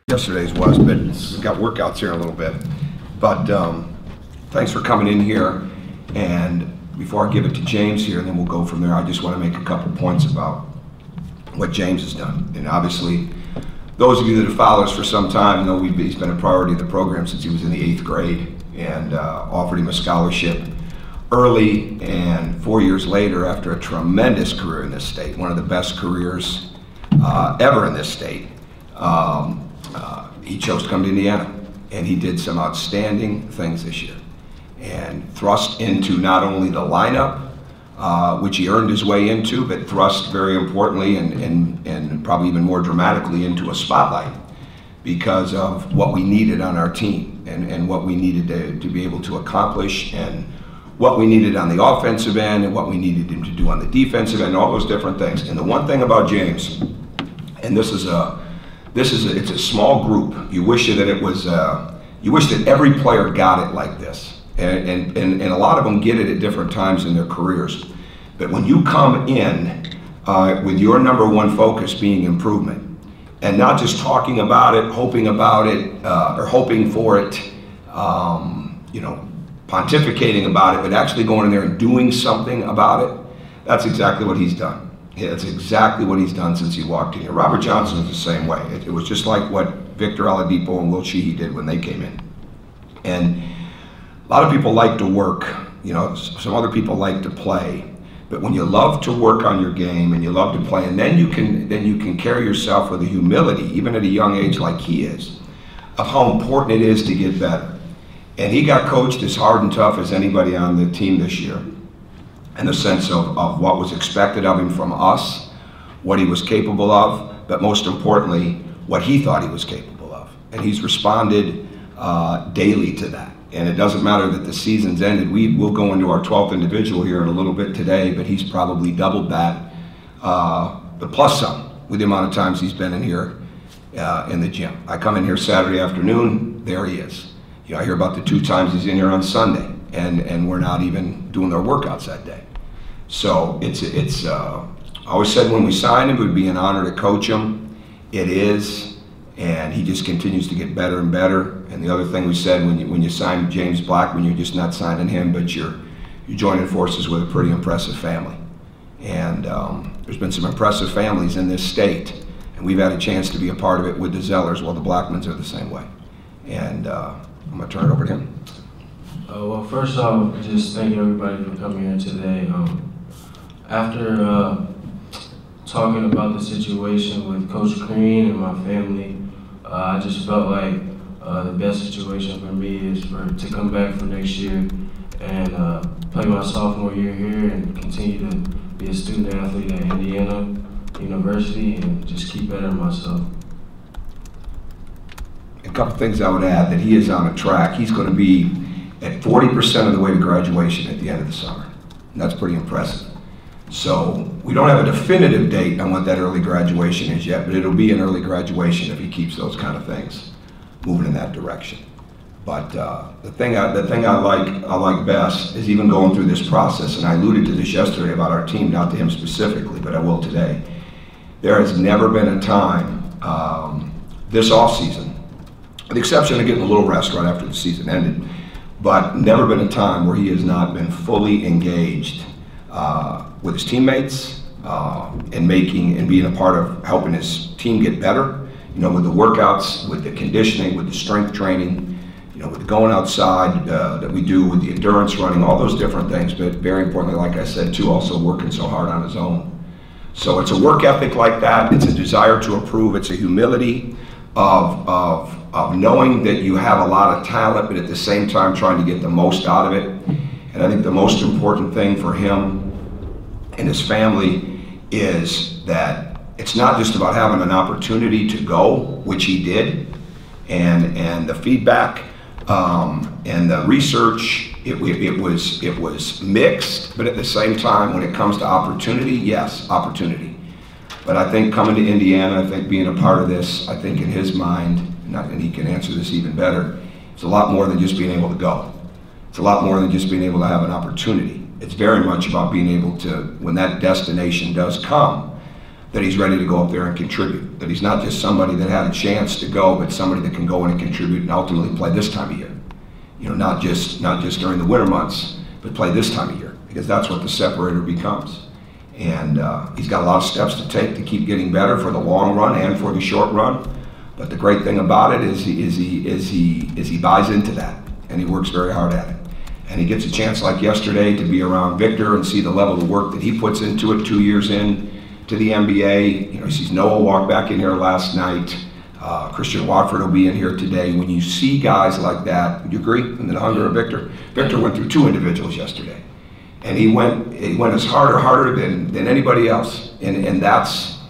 Yesterday's was, but we've got workouts here in a little bit. But thanks for coming in here. And before I give it to James here, and then we'll go from there, I just want to make a couple points about what James has done. And obviously, those of you that have followed us for some time know he's been a priority of the program since he was in the 8th grade, and offered him a scholarship early, and 4 years later, after a tremendous career in this state, one of the best careers ever in this state, he chose to come to Indiana, and he did some outstanding things this year, and thrust into not only the lineup, which he earned his way into, but thrust very importantly and probably even more dramatically into a spotlight because of what we needed on our team and what we needed to be able to accomplish, and what we needed on the offensive end and what we needed him to do on the defensive end, all those different things. And the one thing about James, and it's a small group. You wish that it was, you wish that every player got it like this. And a lot of them get it at different times in their careers. But when you come in with your number one focus being improvement, and not just talking about it, or hoping for it, pontificating about it, but actually going in there and doing something about it, that's exactly what he's done. Yeah, that's exactly what he's done since he walked in here. Robert Johnson was the same way. It was just like what Victor Oladipo and Will Sheehy did when they came in. And a lot of people like to work, some other people like to play, but when you love to work on your game and you love to play, and then you can carry yourself with a humility, even at a young age like he is, of how important it is to get better. And he got coached as hard and tough as anybody on the team this year, in the sense of what was expected of him from us, what he was capable of, but most importantly, what he thought he was capable of. And he's responded daily to that. And it doesn't matter that the season's ended. We'll go into our 12th individual here in a little bit today, but he's probably doubled that, the plus some, with the amount of times he's been in here in the gym. I come in here Saturday afternoon, there he is. I hear about the 2 times he's in here on Sunday, and we're not even doing our workouts that day. So I always said when we signed him, it would be an honor to coach him. It is, and he just continues to get better and better. And the other thing we said, when you sign James Blackmon, you're just not signing him, but you're joining forces with a pretty impressive family. And there's been some impressive families in this state, and we've had a chance to be a part of it with the Zellers. Well, the Blackmons are the same way. And I'm going to turn it over to him. Well, first off, just thank everybody for coming here today. After talking about the situation with Coach Green and my family, I just felt like the best situation for me is to come back for next year and play my sophomore year here and continue to be a student athlete at Indiana University and just keep bettering myself. A couple things I would add, that he is on a track. He's going to be at 40% of the way to graduation at the end of the summer. And that's pretty impressive. So we don't have a definitive date on what that early graduation is yet, but it'll be an early graduation if he keeps those kind of things moving in that direction. But the thing I like best is even going through this process, and I alluded to this yesterday about our team, not to him specifically, but I will today. There has never been a time this offseason, with the exception of getting a little rest right after the season ended, but never been a time where he has not been fully engaged with his teammates and being a part of helping his team get better, with the workouts, with the conditioning, with the strength training, with the going outside that we do, with the endurance running, all those different things, but very importantly, like I said too, also working so hard on his own. So it's a work ethic like that, it's a desire to improve, it's a humility of knowing that you have a lot of talent, but at the same time trying to get the most out of it. And I think the most important thing for him and his family is that it's not just about having an opportunity to go, which he did, and the feedback and the research, it was mixed, but at the same time, when it comes to opportunity, yes, opportunity. But I think coming to Indiana, I think being a part of this, I think in his mind, and he can answer this even better, it's a lot more than just being able to go. It's a lot more than just being able to have an opportunity. It's very much about being able to, when that destination does come, that he's ready to go up there and contribute. That he's not just somebody that had a chance to go, but somebody that can go in and contribute and ultimately play this time of year. You know, not just during the winter months, but play this time of year, because that's what the separator becomes. And he's got a lot of steps to take to keep getting better for the long run and for the short run. But the great thing about it is he buys into that, and he works very hard at it. And he gets a chance like yesterday to be around Victor and see the level of work that he puts into it 2 years in to the NBA. You know, he sees Noah walk back in here last night. Christian Watford will be in here today. When you see guys like that, would you agree? And the hunger of Victor. Victor went through 2 individuals yesterday. And he went as harder than anybody else. And that's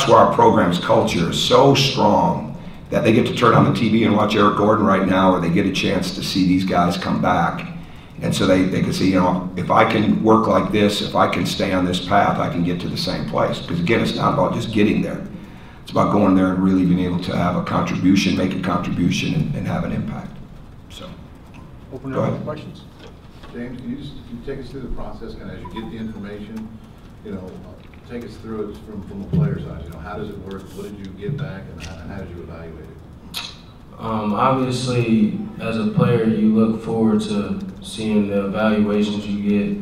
where our program's culture is so strong that they get to turn on the TV and watch Eric Gordon right now, or they get a chance to see these guys come back. And so they can see, you know, if I can work like this, if I can stay on this path, I can get to the same place. Because again, it's not about just getting there. It's about going there and really being able to have a contribution, make a contribution, and have an impact. So, open it up for questions. James, can you take us through the process, kind of as you get the information, you know, take us through it from a player's eyes. You know, how does it work? What did you get back, and how did you evaluate it? Obviously, as a player, you look forward to seeing the evaluations you get.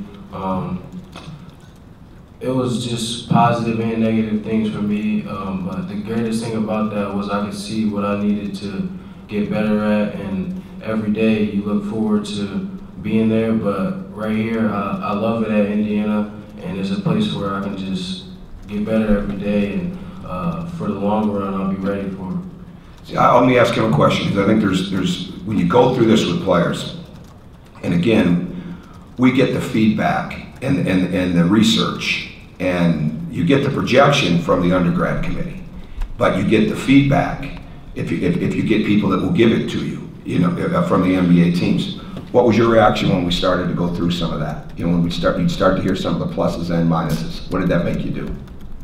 It was just positive and negative things for me, but the greatest thing about that was I could see what I needed to get better at, and every day you look forward to being there. But right here, I love it at Indiana, and it's a place where I can just get better every day, and for the long run, I'll be ready for it. See, let me ask him a question, because I think there's when you go through this with players, and again, we get the feedback and the research, and you get the projection from the undergrad committee, but you get the feedback if you get people that will give it to you, you know, from the NBA teams. What was your reaction when we started to go through some of that? You know, when you'd start to hear some of the pluses and minuses. What did that make you do?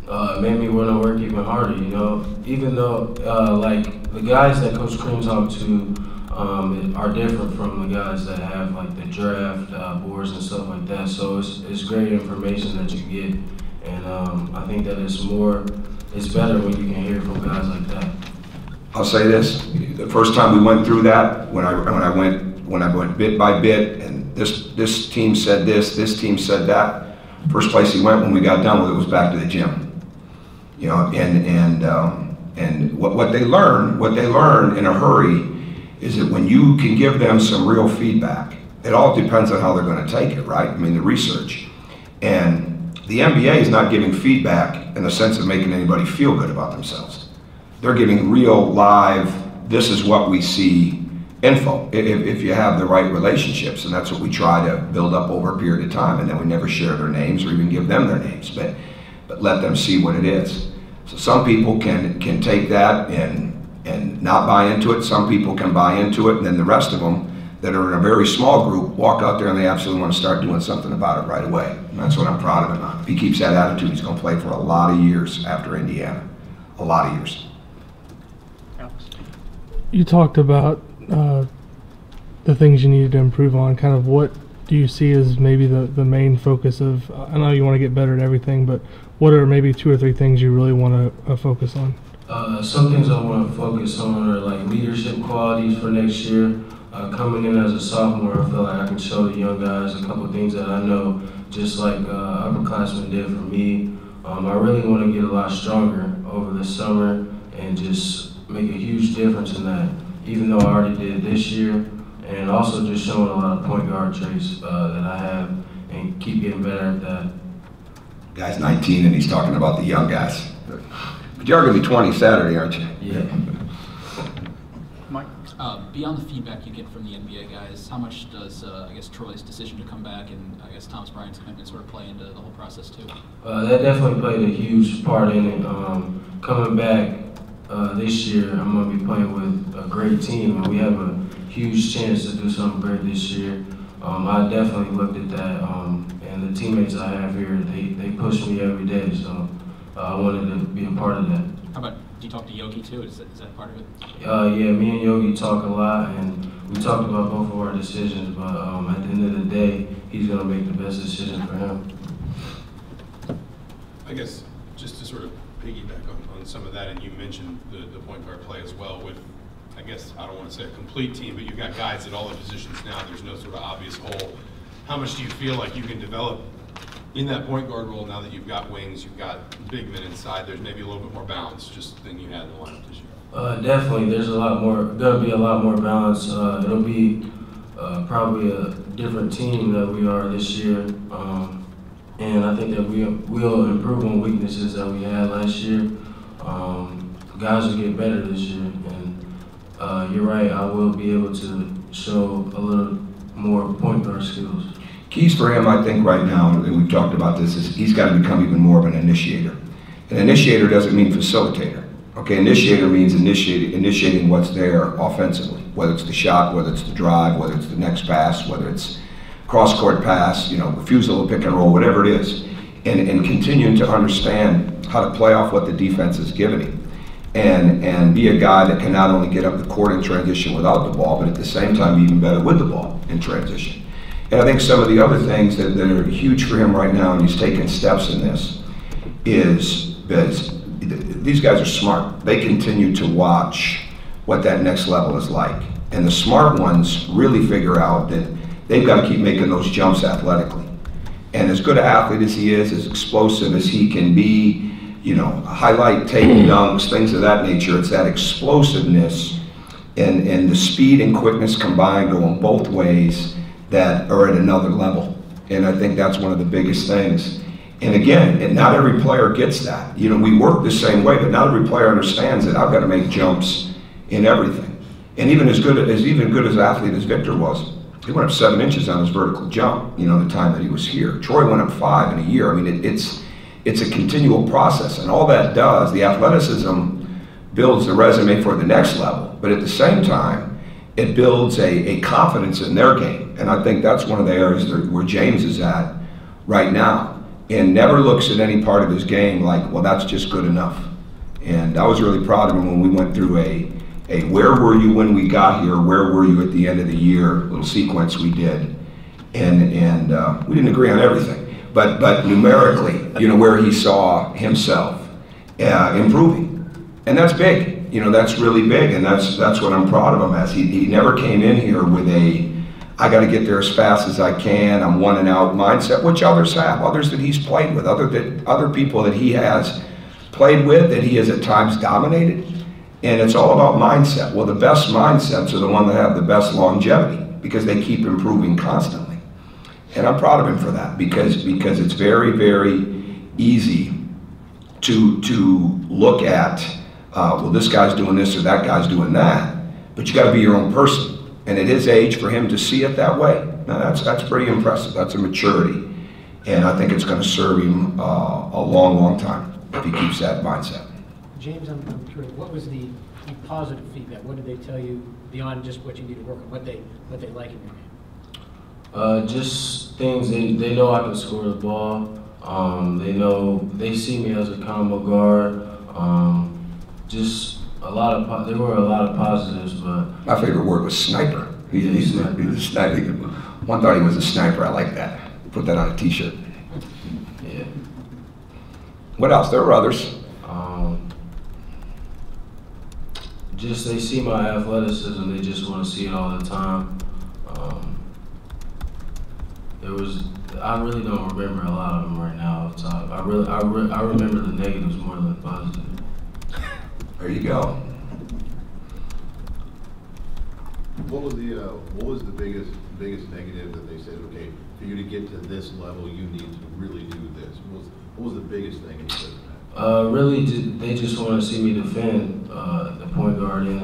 It made me want to work even harder, you know. Even though, like, the guys that Coach Crean talked to are different from the guys that have, like, the draft boards and stuff like that. So it's great information that you get. And I think that it's better when you can hear from guys like that. I'll say this: the first time we went through that, when I went bit by bit, and this team said this team said that. First place he went when we got done with it was back to the gym. You know, and what they learn in a hurry is that when you can give them some real feedback, it all depends on how they're going to take it, right? I mean, the research. And the NBA is not giving feedback in the sense of making anybody feel good about themselves. They're giving real, live, this is what we see info, if you have the right relationships, and that's what we try to build up over a period of time, and then we never share their names or even give them their names, but let them see what it is. So some people can take that and not buy into it, some people can buy into it, and then the rest of them that are in a very small group walk out there and they absolutely want to start doing something about it right away. And that's what I'm proud of him on. If he keeps that attitude, he's going to play for a lot of years after Indiana. A lot of years. You talked about the things you needed to improve on. Kind of what do you see as maybe the main focus of, I know you want to get better at everything, but what are maybe 2 or 3 things you really want to focus on? Some things I want to focus on are like leadership qualities for next year. Coming in as a sophomore, I feel like I can show the young guys a couple of things that I know, just like upperclassmen did for me. I really want to get a lot stronger over the summer and just make a huge difference in that, even though I already did this year, and also just showing a lot of point guard traits that I have and keep getting better at that. Guy's 19 and he's talking about the young guys. But you're going to be 20 Saturday, aren't you? Yeah. Mike? Beyond the feedback you get from the NBA guys, how much does, I guess, Troy's decision to come back and, I guess, Thomas Bryant's commitment sort of play into the whole process, too? That definitely played a huge part in it. Coming back this year, I'm going to be playing with a great team, and we have a huge chance to do something great this year. I definitely looked at that, and the teammates I have here, they push me every day, so I wanted to be a part of that. How about, do you talk to Yogi too? Is that part of it? Yeah, me and Yogi talk a lot, and we talked about both of our decisions, but at the end of the day, he's going to make the best decision for him. I guess just to sort of piggyback on some of that, and you mentioned the point guard play as well with, I guess, I don't want to say a complete team, but you've got guys at all the positions now. There's no sort of obvious hole. How much do you feel like you can develop in that point guard role now that you've got wings, you've got big men inside? There's maybe a little bit more balance just than you had in the lineup this year. Definitely, there's gonna be a lot more balance. It'll be probably a different team that we are this year, and I think that we'll improve on weaknesses that we had last year. Guys will get better this year, and you're right, I will be able to show a little more point guard skills. Keys for him, I think, right now, and we've talked about this, is he's got to become even more of an initiator. An initiator doesn't mean facilitator. Okay, initiator means initiating what's there offensively, whether it's the shot, whether it's the drive, whether it's the next pass, whether it's cross-court pass, refusal to pick and roll, whatever it is, and continuing to understand how to play off what the defense is giving him. And be a guy that can not only get up the court in transition without the ball, but at the same time be even better with the ball in transition. And I think some of the other things that are huge for him right now, and he's taking steps in this, is that these guys are smart. They continue to watch what that next level is like. And the smart ones really figure out that they've got to keep making those jumps athletically. And as good an athlete as he is, as explosive as he can be, highlight tape dunks, things of that nature, it's that explosiveness and the speed and quickness combined going both ways that are at another level. And I think that's one of the biggest things. And again, not every player gets that. We work the same way, but not every player understands that I've got to make jumps in everything. And even as good as an athlete as Victor was, he went up 7 inches on his vertical jump, the time that he was here. Troy went up 5 in a year. I mean, it's a continual process, and all that does, the athleticism builds the resume for the next level, but at the same time, it builds a confidence in their game. And I think that's one of the areas where James is at right now, and never looks at any part of his game like, well, that's just good enough. And I was really proud of him when we went through a where were you when we got here, where were you at the end of the year, little sequence we did. And we didn't agree on everything, but numerically, where he saw himself improving. And that's big. That's really big, and that's what I'm proud of him as. He never came in here with I got to get there as fast as I can, I'm one and out mindset, which others have, others that he's played with, other people that he has played with, that he has at times dominated. And it's all about mindset. Well, the best mindsets are the ones that have the best longevity because they keep improving constantly. And I'm proud of him for that because it's very, very easy to look at, well, this guy's doing this or that guy's doing that, but you got to be your own person. And at his age, for him to see it that way, now that's pretty impressive. That's a maturity, and I think it's going to serve him a long, long time if he keeps that mindset. James, I'm curious, what was the positive feedback? What did they tell you beyond just what you need to work on? What they like in your game? Just things they know I can score the ball. They see me as a combo guard. Just there were a lot of positives, but my favorite word was sniper. He's a sniper. One thought he was a sniper. I like that. Put that on a T-shirt. Yeah. What else? There were others. Just they see my athleticism. They just want to see it all the time. I really don't remember a lot of them right now off the top. I remember the negatives more than the positives. There you go. What was the biggest negative that they said, okay, for you to get to this level, you need to really do this? What was the biggest thing you said? Really, they just want to see me defend the point guard and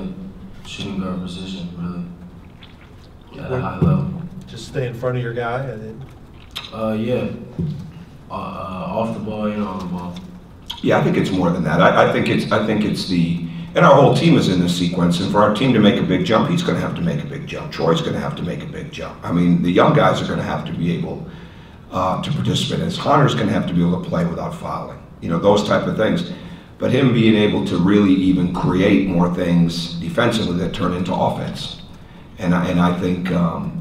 the shooting guard position, really, at a high level. Just stay in front of your guy, and then. Yeah, off the ball and on the ball. Yeah, I think it's more than that. I think it's the, and our whole team is in this sequence, and for our team to make a big jump, he's going to have to make a big jump. Troy's going to have to make a big jump. I mean, the young guys are going to have to be able to participate in this. Hunter's going to have to be able to play without fouling, those type of things. But him being able to really even create more things defensively that turn into offense. And I think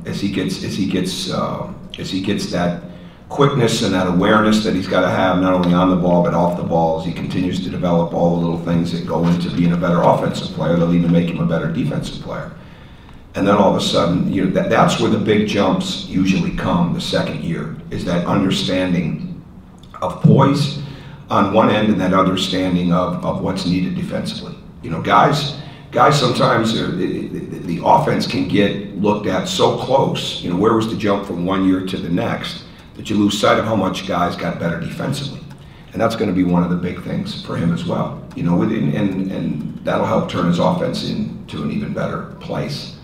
as he gets that quickness and that awareness that he's got to have not only on the ball but off the ball as he continues to develop all the little things that go into being a better offensive player that'll even make him a better defensive player. And then all of a sudden, you know, that's where the big jumps usually come the second year, is that understanding of poise on one end and that understanding of what's needed defensively. You know, guys sometimes, the offense can get looked at so close, you know, where was the jump from one year to the next, that you lose sight of how much guys got better defensively. And that's going to be one of the big things for him as well. You know, and that'll help turn his offense into an even better place.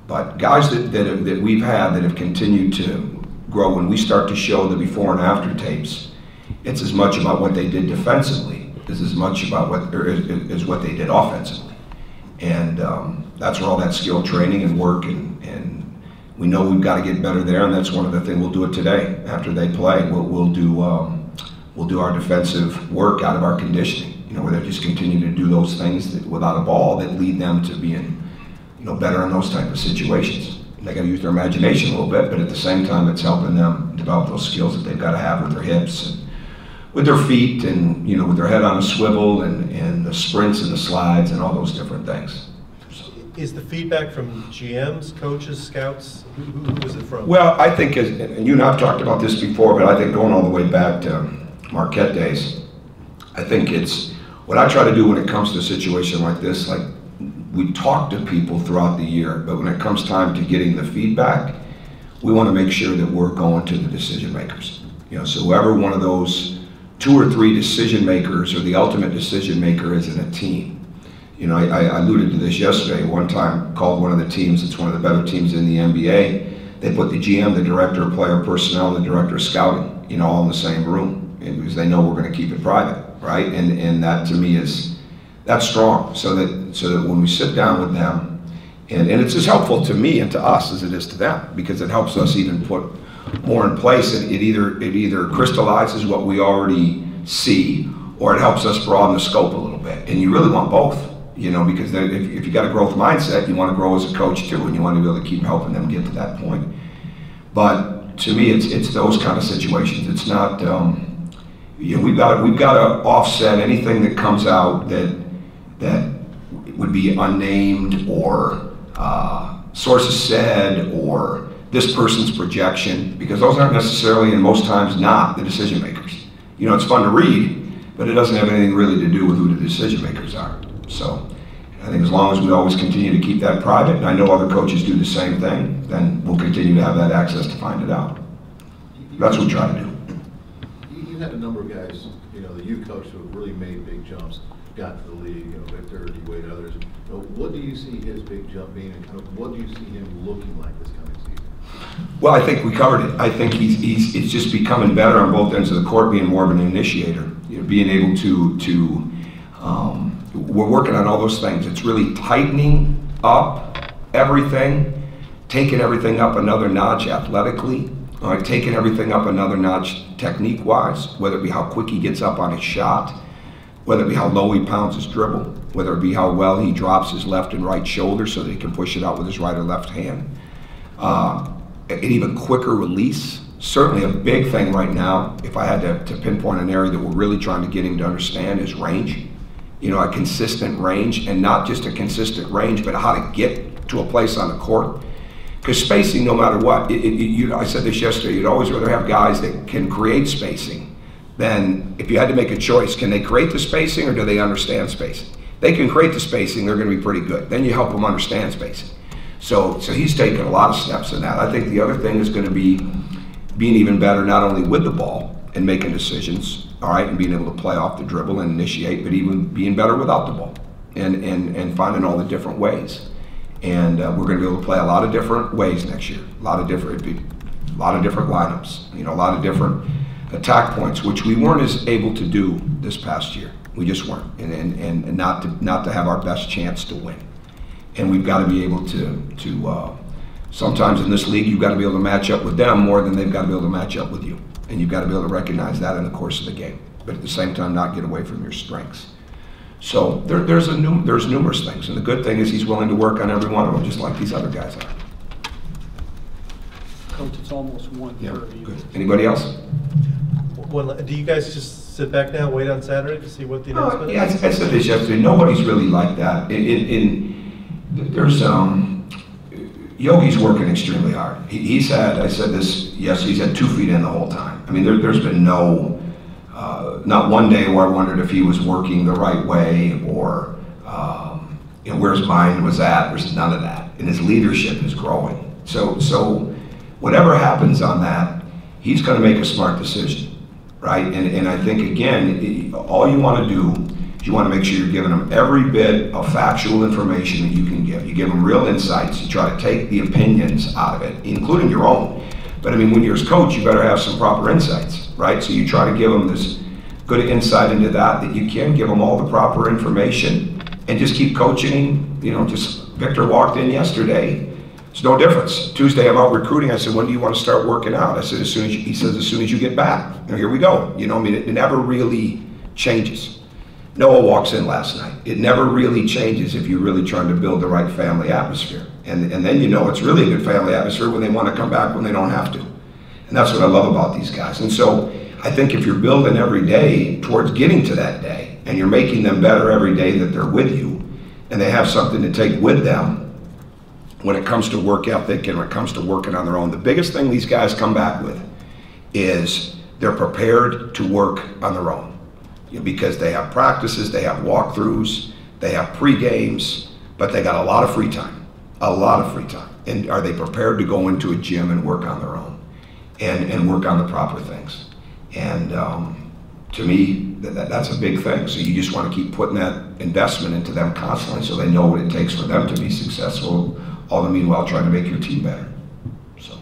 But guys that we've had that have continued to grow, when we start to show the before and after tapes, it's as much about what they did defensively as much about what they did offensively. And that's where all that skill training and work and we know we've got to get better there, and that's one of the things. We'll do it today after they play. We'll do our defensive work out of our conditioning. You know, where they just continue to do those things without a ball that lead them to being, you know, better in those type of situations. And they got to use their imagination a little bit, but at the same time, it's helping them develop those skills that they've got to have with their hips and with their feet, and, you know, with their head on a swivel, and the sprints and the slides and all those different things. Is the feedback from GMs, coaches, scouts, who is it from? Well, I think, and you and I have talked about this before, but I think going all the way back to Marquette days, I think it's, what I try to do when it comes to a situation like this, like, we talk to people throughout the year, but when it comes time to getting the feedback, we want to make sure that we're going to the decision makers. You know, so whoever one of those 2 or 3 decision makers or the ultimate decision maker is in a team. You know, I alluded to this yesterday. One time, called one of the teams, it's one of the better teams in the NBA, they put the GM, the director of player personnel, and the director of scouting, you know, all in the same room, because they know we're going to keep it private, right? And that, to me, that's strong. So that when we sit down with them, and it's as helpful to me and to us as it is to them, because it helps us even put more in place. It either crystallizes what we already see, or it helps us broaden the scope a little bit. And you really want both. You know, because if you got a growth mindset, you want to grow as a coach too, and you want to be able to keep helping them get to that point. But to me, it's those kind of situations. It's not, you know, we've got to offset anything that comes out that would be unnamed, or sources said, or this person's projection, because those aren't necessarily, and most times not, the decision makers. You know, it's fun to read, but it doesn't have anything really to do with who the decision makers are. So I think as long as we always continue to keep that private, and I know other coaches do the same thing, then we'll continue to have that access to find it out. That's what we try to do. You had a number of guys, you know, that you coached who have really made big jumps, got to the league, you know, Victor, D-Wade, others. You know, what do you see his big jump being, and kind of what do you see him looking like this coming season? Well, I think we covered it. I think it's just becoming better on both ends of the court, being more of an initiator, you know, being able to we're working on all those things. It's really tightening up everything, taking everything up another notch athletically, taking everything up another notch technique-wise, whether it be how quick he gets up on his shot, whether it be how low he pounds his dribble, whether it be how well he drops his left and right shoulder so that he can push it out with his right or left hand. An even quicker release. Certainly a big thing right now, if I had to pinpoint an area that we're really trying to get him to understand, is range. You know, a consistent range, and not just a consistent range, but how to get to a place on the court. Because spacing, no matter what, I said this yesterday, you'd always rather have guys that can create spacing than, if you had to make a choice, can they create the spacing or do they understand spacing? They can create the spacing, they're going to be pretty good. Then you help them understand spacing. So he's taken a lot of steps in that. I think the other thing is going to be being even better, not only with the ball and making decisions, all right, and being able to play off the dribble and initiate, but even being better without the ball and finding all the different ways. And we're going to be able to play a lot of different ways next year, a lot of different lineups, you know, a lot of different attack points, which we weren't as able to do this past year. We just weren't, and not to have our best chance to win. And we've got to be able to sometimes in this league, you've got to be able to match up with them more than they've got to be able to match up with you. And you've got to be able to recognize that in the course of the game, but at the same time not get away from your strengths. So there's numerous things, and the good thing is he's willing to work on every one of them, just like these other guys are. Coach, it's almost 1 Yeah, per year. good. Anybody else? Do you guys just sit back now, wait on Saturday to see what the announcement Yeah, I is? said this yesterday. Nobody's really like that. There's Yogi's working extremely hard. He's had, I said this, yes, he's had 2 feet in the whole time. I mean, there's been no, not one day where I wondered if he was working the right way or where his mind was at. There's none of that. And his leadership is growing. So whatever happens on that, he's going to make a smart decision, right? And I think, again, all you want to do is you want to make sure you're giving them every bit of factual information that you can give. You give them real insights. You try to take the opinions out of it, including your own. But I mean, when you're his coach, you better have some proper insights, right? So you try to give them this good insight into that you can give them all the proper information and just keep coaching. Just Victor walked in yesterday. It's no difference. Tuesday I'm out recruiting. I said, when do you want to start working out? I said, he says, as soon as you get back. Here we go. I mean, it never really changes. Noah walks in last night. It never really changes if you're really trying to build the right family atmosphere. And then it's really a good family atmosphere when they want to come back when they don't have to. And that's what I love about these guys. And so I think if you're building every day towards getting to that day, and you're making them better every day that they're with you, and they have something to take with them when it comes to work ethic and when it comes to working on their own, the biggest thing these guys come back with is they're prepared to work on their own. Because they have practices, they have walkthroughs, they have pre-games, but they got a lot of free time, And are they prepared to go into a gym and work on their own and work on the proper things? And to me, that's a big thing. So you just want to keep putting that investment into them constantly so they know what it takes for them to be successful, all the meanwhile trying to make your team better. So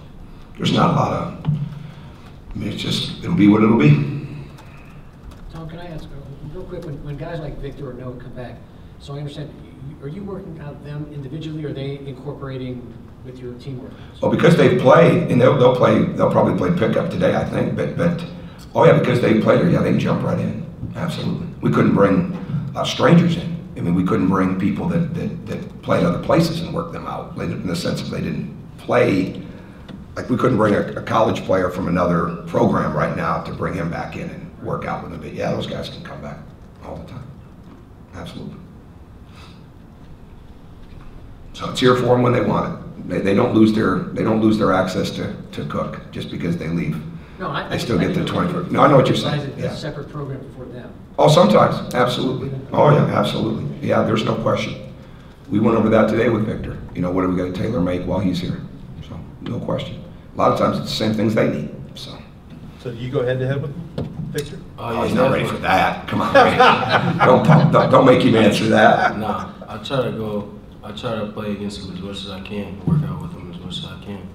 there's not a lot of, it'll be what it'll be. Tom, can I ask real quick, when guys like Victor or Noah come back, so I understand, are you working out them individually, or are they incorporating with your team workouts? Well, because they've played, and they'll probably play pickup today, I think, but oh yeah, because they've played, yeah, they can jump right in, absolutely. We couldn't bring strangers in. I mean, we couldn't bring people that played other places and work them out, in the sense of they didn't play. Like, we couldn't bring a college player from another program right now to bring him back in and work out with them. But yeah, those guys can come back all the time, absolutely. So it's here for them when they want it. They don't lose their access to cook just because they leave. No, they still get the 24. No, I know what you're saying. It's a separate program for them. Oh, sometimes, absolutely. Oh yeah, absolutely. Yeah, there's no question. We went over that today with Victor. What do we got to tailor make while he's here? So no question. A lot of times it's the same things they need. So do you go head to head with Victor? Oh, he's not ready for that. Come on, man. don't make him answer that. Nah, I try to play against him as much as I can, work out with him as much as I can.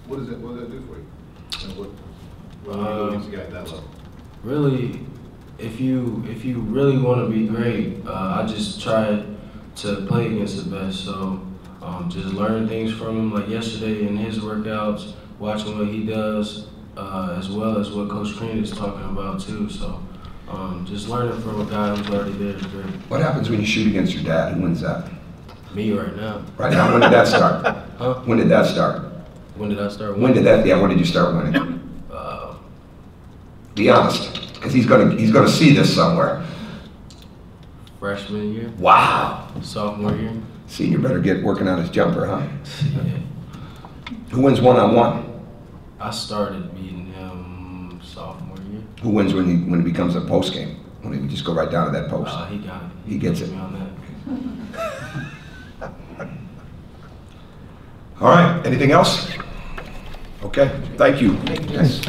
What does that do for you? And what do you do against a guy at that level? Really, if you really want to be great, I just try to play against the best. So just learning things from him, like yesterday in his workouts, watching what he does, as well as what Coach Crean is talking about too. So just learning from a guy who's already there is great. What happens when you shoot against your dad? Who wins that? Me right now. Right now, when did that start? Huh? When did that start? When did I start winning? When did that? Yeah, when did you start winning? Be honest, because he's gonna see this somewhere. Freshman year. Wow. Sophomore year. Senior better get working on his jumper, huh? Yeah. Who wins one-on-one? I started beating him sophomore year. Who wins when it becomes a post game? When he just go right down to that post? He got it. He gets it. Me on that. All right. Anything else? Okay. Thank you. Thank you. Yes.